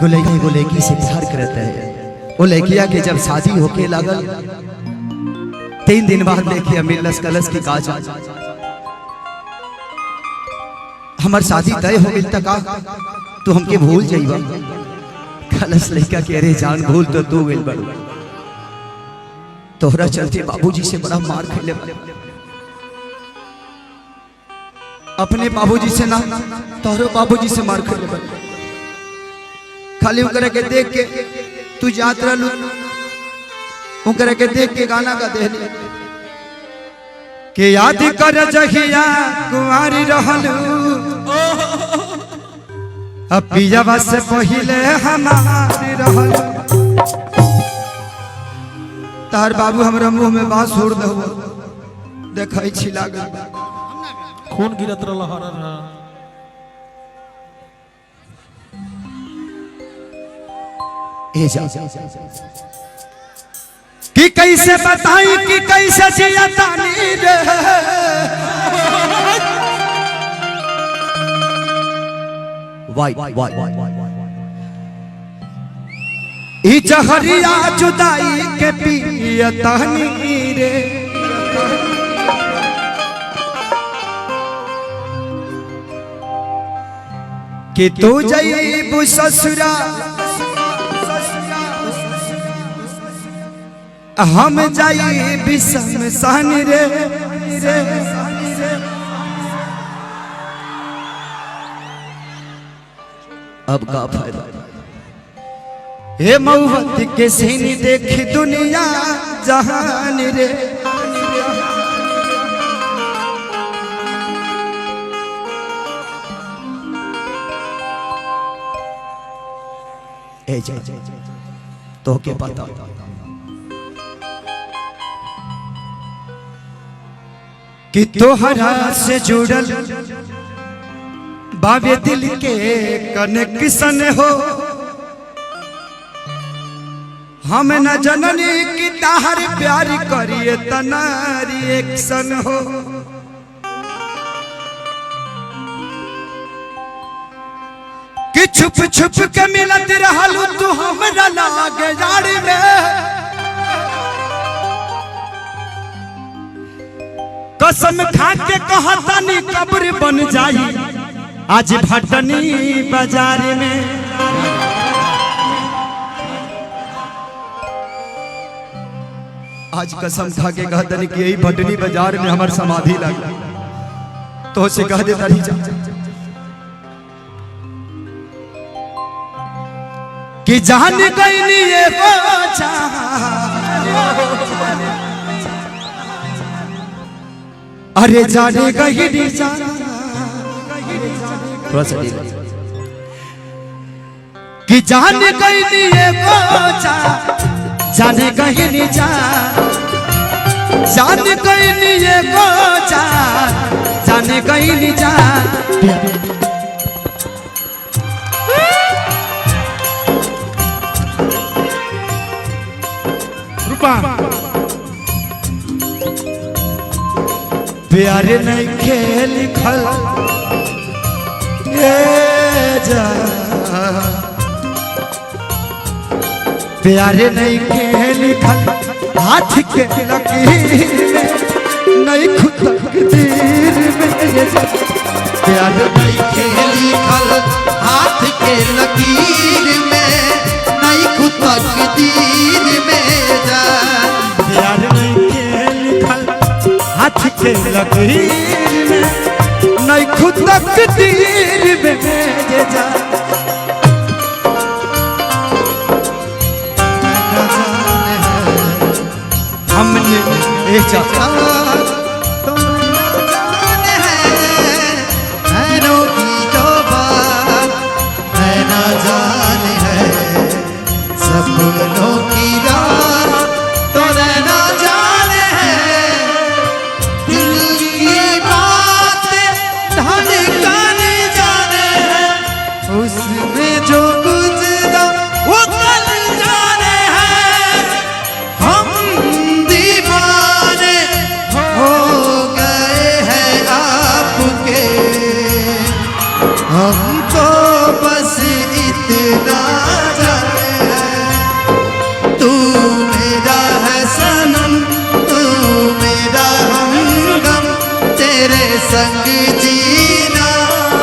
एगो लड़की से प्यार करता है। वो लड़किया के जब शादी होके लागल 3 दिन बाद देखिए मिलस कलश की काज हमार शादी तय हो गई तक तू हमके भूल जाइबा। कलश लड़का के अरे जान भूल तो तू गइल बड़ तोहरा चलते बाबूजी से बड़ा मार खेले अपने बाबूजी से ना तोहरो बाबूजी से मार खेले खाली उनकरे के देख के तू यात्रा लू उनकरे के देख के गाना का दे के याद कर जहिया कुंवारी रहलू अब पियावा से पहिले हमारी रहलू तार बाबू हमरा मुंह में बात छोड़ दो देखै छी लागल खून गिरत रहल ए जा कि कैसे बताई कि कैसे जिया तानी रे वाई ई जहरिया जुदाई के पिया तानी रे कि तू जईबू ससुरा हम जाई बिशमशान रे अब का फायदा हे मौत के सीनी देख दुनिया जहान रे ए जा तो के पता कि तोहरा से जुड़ल बाबे दिल के कनेक्शन हो हम न जननी की ताहर प्यार करिए तना रिएक्शन हो कि छुप छुप के मिलत रहलू तू हमरा लागे जाड़ी में कसम खा के कहतानी कब्र बन जाई आज भटनी बाजार में आज कसम खा के कहतानी कि यही भटनी बाजार में हमार समाधि लगा तो से कह देता रही जा कि जान गईली ये बोझा अरे जाने गईली कि जान गईली ये बोझा जाने गईली जान गईली ये बोझा जाने गईली प्यार नहीं खेल खल जा प्यार नहीं खेल खल हाथ के लकीर में नहीं खुद तकदीर में प्यार नहीं खेल खल हाथ के लकीर में नहीं खुद तकदीर में जा प्यार नहीं खेल खल हाथ के लकीर में नहीं खुद तकदीर में जा हमने एक चाचा सपनों की रात तो रहना जाने है दिल की बात धड़कने जाने है उसमें जो गुजरा वो कल जाने है हम दीवाने हो गए हैं आपके हमको बस इतना संग जीना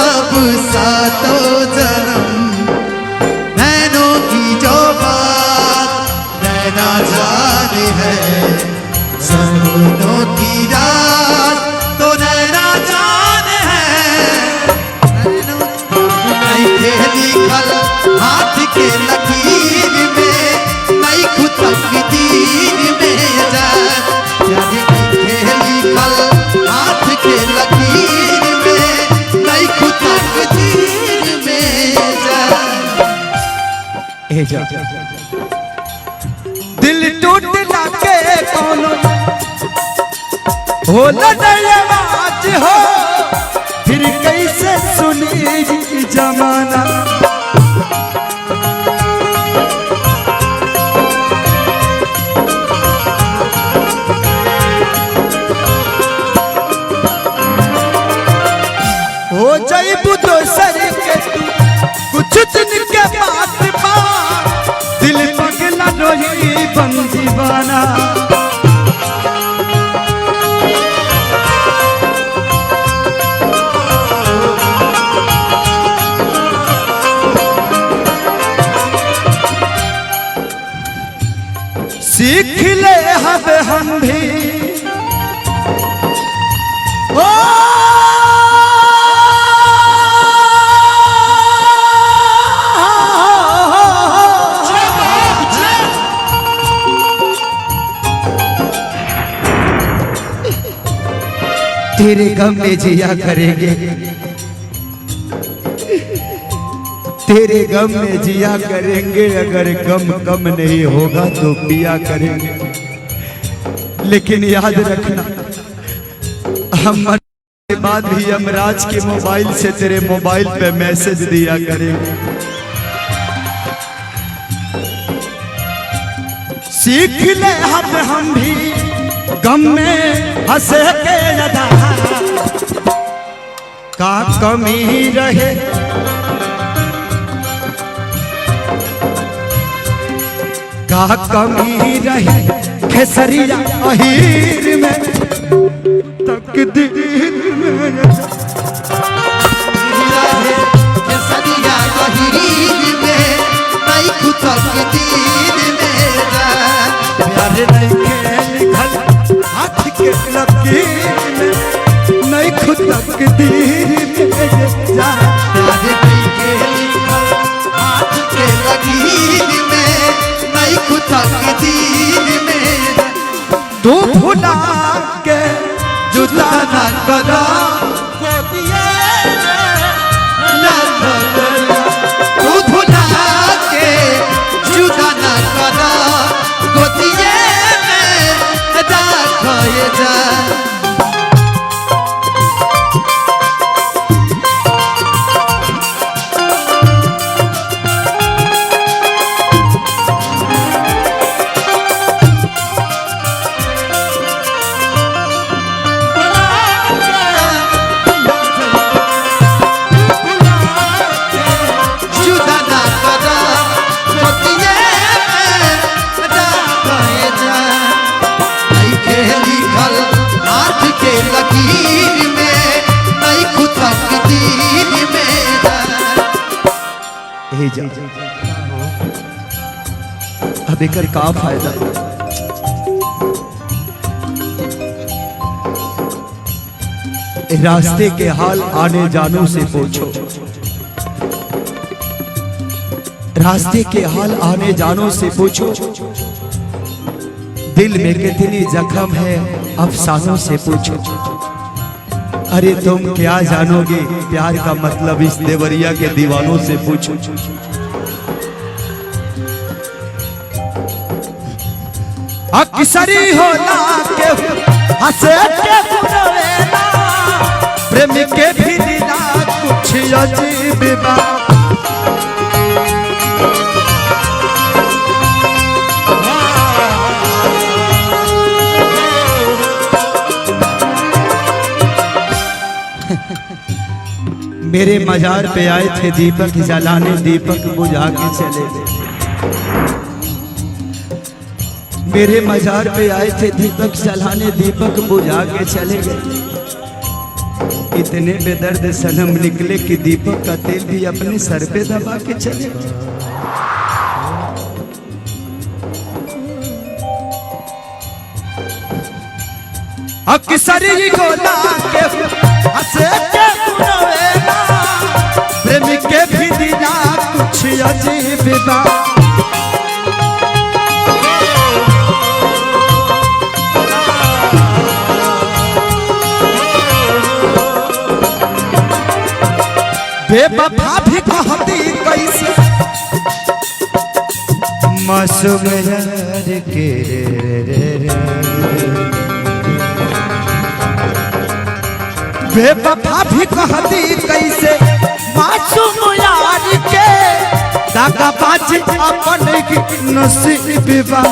अब सातों जन्म। नैनों की जो बात नैना जाने है, सपनों की रात तो नैना जाने है। नहीं खेली खल हाथ के लकीर में, नहीं खुद तकदीर में जान। खेली खल हाथ के लकीर में, नहीं खुद तकदीर में जान। दिल टूटला के कोनो हो आवाज हो, फिर कैसे सुनी जमाना। हो जाइबू दोसर के तू कुछ दिन के बाद पा, दिल पगला रोही बन दीवाना। सीख ले हम भी ओ तेरे गम में जिया करेंगे, तेरे गम में जिया करेंगे। अगर गम कम नहीं होगा तो पिया करेंगे। लेकिन याद रखना, हम मरने के बाद भी यमराज के मोबाइल से तेरे मोबाइल पे मैसेज दिया करेंगे। सीख ले हम भी गम में हंसे के अदा, का कमी रहे का कमी रहे खेसरिया अहीर में, तकदीर में खेसरिया अहीर में, नहीं खुद तकदीर में जान। प्यार नहीं लिखल हाथ के लकीर में, नहीं खुद तकदीर में जान। प्यार नहीं लिखल हाथ के लकीर में, नहीं खुद तकदीर में जान। तू भुला के जुदा न करा, तू भुला के जुदा न करा, गोदिए में रखो ये जान। अब एकर का फायदा? रास्ते के हाल आने जानो से पूछो, रास्ते के हाल आने जानो से पूछो। दिल में कितनी जख्म है अफसानों से पूछो। अरे तुम क्या जानोगे प्यार का मतलब इस देवरिया के दीवानों से पूछो। अक्सरी होला के हंसे के बुलवेला, प्रेम के भी दिला कुछ अजीब बा। मेरे मजार पे आए थे दीपक जलाने, दीपक बुझा के चले गए। मेरे मजार पे आए थे दीपक जलाने, दीपक बुझा के चले गए। इतने बेदर्द सनम निकले कि दीपक का तेल भी अपने सर पे दबा के चले। अक्सरी को लाके हंसे के बुलावेला, प्रेम के भी दिला कुछ अजीब बा। बेवफा भी कहती कैसे मासूम यार के रे। बेवफा भी कहती कैसे मासूम यार के, दागा बाज अपन की नसीब बा।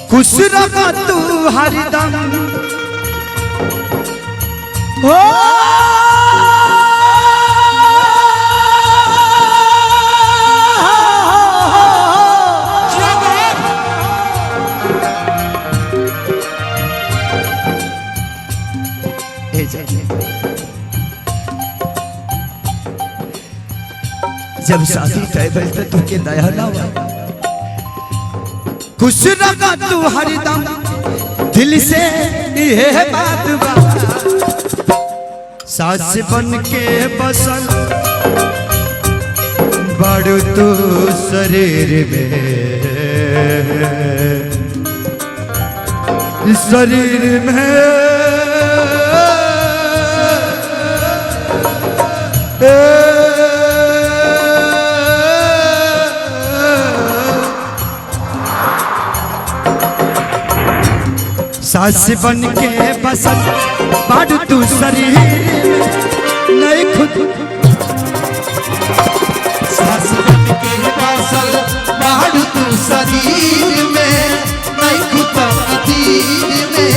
खुश रखा तू हरदम हो, जब शादी तय भइल त तुके दया ना हुआ। खुश रखा तू हरदम दिल से ये बात बा, सास बन के बसल बड़ तू शरीर में सास बन के बसल बाडू तू शरीर नहीं खुद। सास बन के बसल बाडू तू शरीर में, नहीं खुद तकदीर में।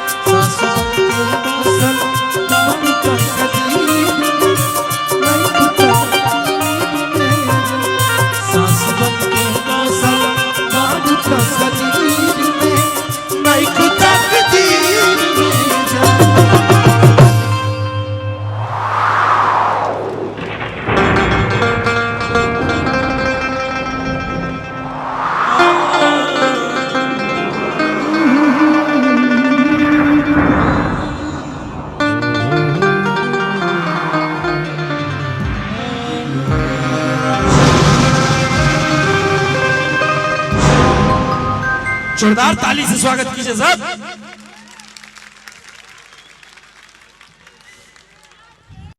सास बन के बसल बाडू तू शरीर में, नहीं खुद तकदीर में। सास बन के बसल बाडू तू शरीर में, नहीं खुद तकदीर में। जोरदार ताली से स्वागत कीजिए साहब।